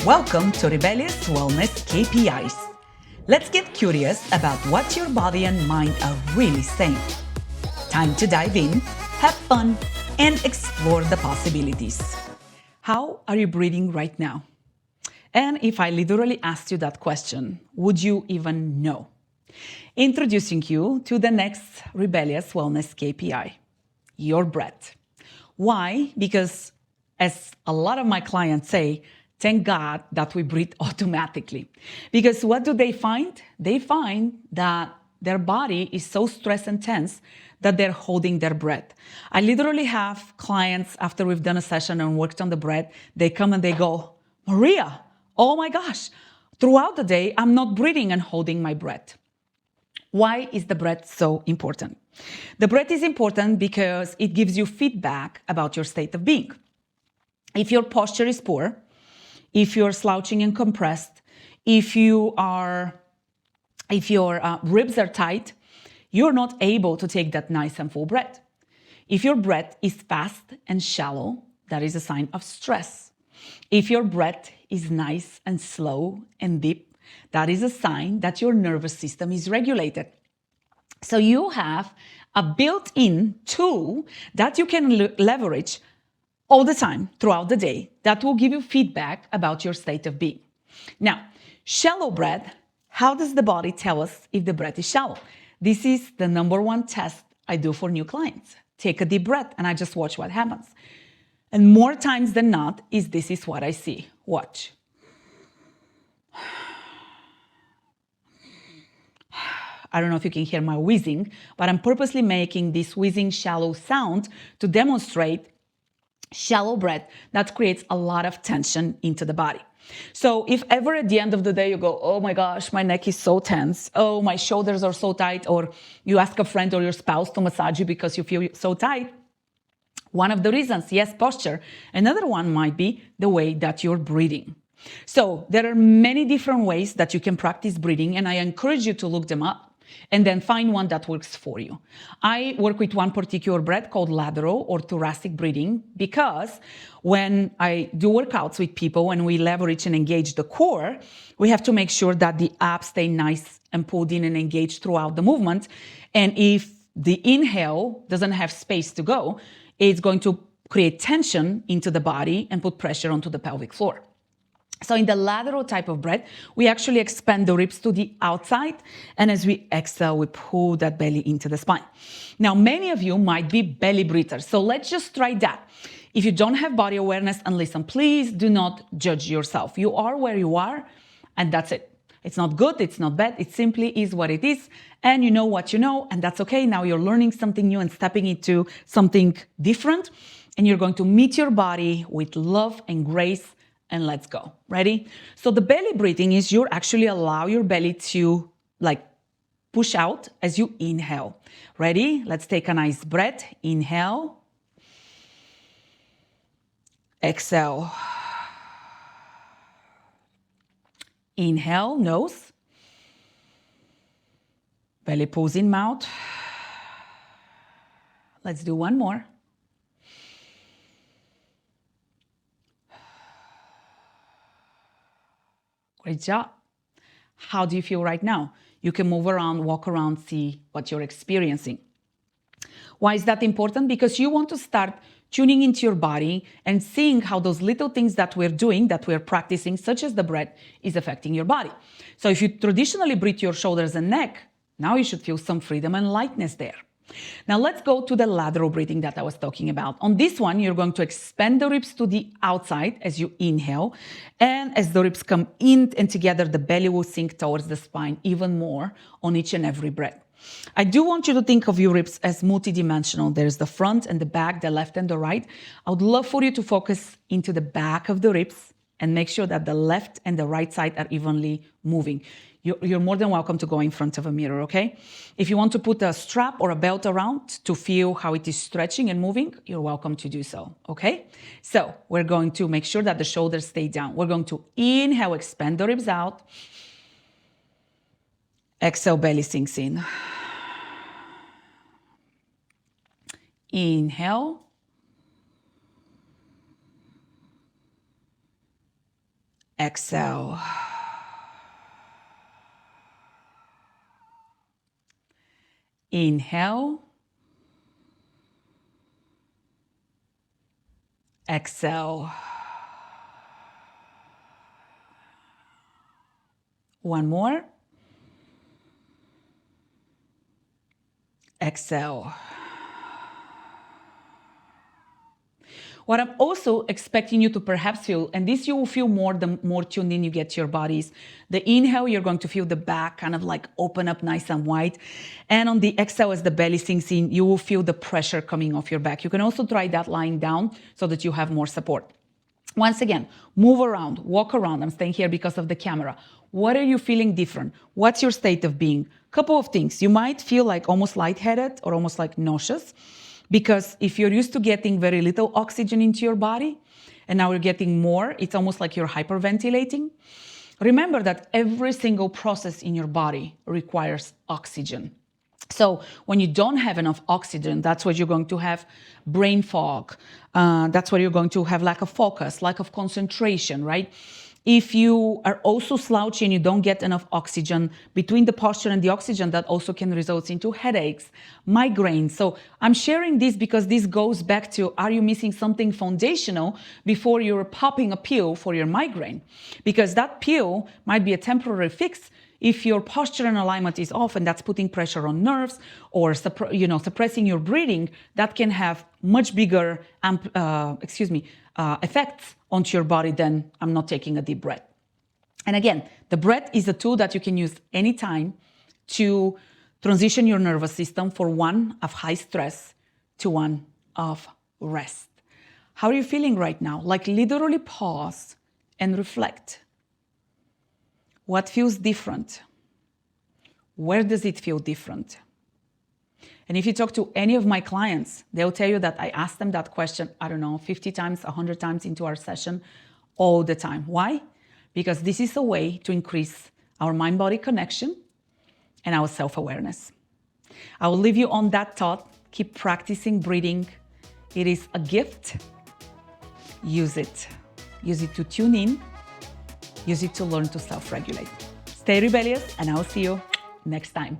Welcome to Rebellious Wellness KPIs. Let's get curious about what your body and mind are really saying. Time to dive in, have fun, and explore the possibilities. How are you breathing right now? And if I literally asked you that question, would you even know? Introducing you to the next Rebellious Wellness KPI, your breath. Why? Because as a lot of my clients say, thank God that we breathe automatically. Because what do they find? They find that their body is so stressed and tense that they're holding their breath. I literally have clients, after we've done a session and worked on the breath, they come and they go, Maria, oh my gosh, throughout the day, I'm not breathing and holding my breath. Why is the breath so important? The breath is important because it gives you feedback about your state of being. If your posture is poor, if you're slouching and compressed, if your ribs are tight, you're not able to take that nice and full breath. If your breath is fast and shallow, that is a sign of stress. If your breath is nice and slow and deep, that is a sign that your nervous system is regulated. So you have a built-in tool that you can leverage all the time throughout the day that will give you feedback about your state of being. Now, shallow breath, how does the body tell us if the breath is shallow? This is the number one test I do for new clients. Take a deep breath and I just watch what happens. And more times than not, this is what I see. Watch. I don't know if you can hear my wheezing, but I'm purposely making this wheezing shallow sound to demonstrate shallow breath that creates a lot of tension into the body. So if ever at the end of the day you go, oh my gosh, my neck is so tense, oh, my shoulders are so tight, or you ask a friend or your spouse to massage you because you feel so tight, one of the reasons, yes, posture. Another one might be the way that you're breathing. So there are many different ways that you can practice breathing, and I encourage you to look them up and then find one that works for you. I work with one particular breath called lateral or thoracic breathing because when I do workouts with people and we leverage and engage the core, we have to make sure that the abs stay nice and pulled in and engaged throughout the movement. And if the inhale doesn't have space to go, it's going to create tension into the body and put pressure onto the pelvic floor. So in the lateral type of breath, we actually expand the ribs to the outside. And as we exhale, we pull that belly into the spine. Now, many of you might be belly breathers. So let's just try that. If you don't have body awareness, and listen, please do not judge yourself. You are where you are, and that's it. It's not good, it's not bad, it simply is what it is. And you know what you know, and that's okay. Now you're learning something new and stepping into something different. And you're going to meet your body with love and grace. And let's go. Ready? So the belly breathing is you actually allow your belly to push out as you inhale. Ready? Let's take a nice breath. Inhale. Exhale. Inhale, nose. Belly pulls in, mouth. Let's do one more. Great job. How do you feel right now? You can move around, walk around, see what you're experiencing. Why is that important? Because you want to start tuning into your body and seeing how those little things that we're doing, that we're practicing, such as the breath, is affecting your body. So if you traditionally breathe your shoulders and neck, now you should feel some freedom and lightness there. Now let's go to the lateral breathing that I was talking about. On this one, you're going to expand the ribs to the outside as you inhale. And as the ribs come in and together, the belly will sink towards the spine even more on each and every breath. I do want you to think of your ribs as multidimensional. There's the front and the back, the left and the right. I would love for you to focus into the back of the ribs and make sure that the left and the right side are evenly moving. You're more than welcome to go in front of a mirror, okay? If you want to put a strap or a belt around to feel how it is stretching and moving, you're welcome to do so, okay? So we're going to make sure that the shoulders stay down. We're going to inhale, expand the ribs out. Exhale, belly sinks in. Inhale. exhale. Inhale. Exhale. One more. Exhale. What I'm also expecting you to perhaps feel, and this you will feel more the more tuned in you get to your bodies. The inhale, you're going to feel the back kind of like open up nice and wide. And on the exhale, as the belly sinks in, you will feel the pressure coming off your back. You can also try that lying down so that you have more support. Once again, move around, walk around. I'm staying here because of the camera. What are you feeling different? What's your state of being? Couple of things. You might feel like almost lightheaded or almost like nauseous. Because if you're used to getting very little oxygen into your body, and now you're getting more, it's almost like you're hyperventilating. Remember that every single process in your body requires oxygen. So when you don't have enough oxygen, that's where you're going to have brain fog. That's where you're going to have lack of focus, lack of concentration, right? If you are also slouchy and you don't get enough oxygen between the posture and the oxygen, that also can result into headaches, migraines. So I'm sharing this because this goes back to, are you missing something foundational before you're popping a pill for your migraine? Because that pill might be a temporary fix if your posture and alignment is off, and that's putting pressure on nerves or suppressing your breathing. That can have much bigger effects onto your body than I'm not taking a deep breath. And again, the breath is a tool that you can use anytime to transition your nervous system from one of high stress to one of rest. How are you feeling right now? Like literally pause and reflect. What feels different? Where does it feel different? And if you talk to any of my clients, they'll tell you that I ask them that question, 50 times, 100 times into our session all the time. Why? Because this is a way to increase our mind-body connection and our self-awareness. I will leave you on that thought. Keep practicing breathing. It is a gift. Use it. Use it to tune in. Use it to learn to self-regulate. Stay rebellious, and I'll see you next time.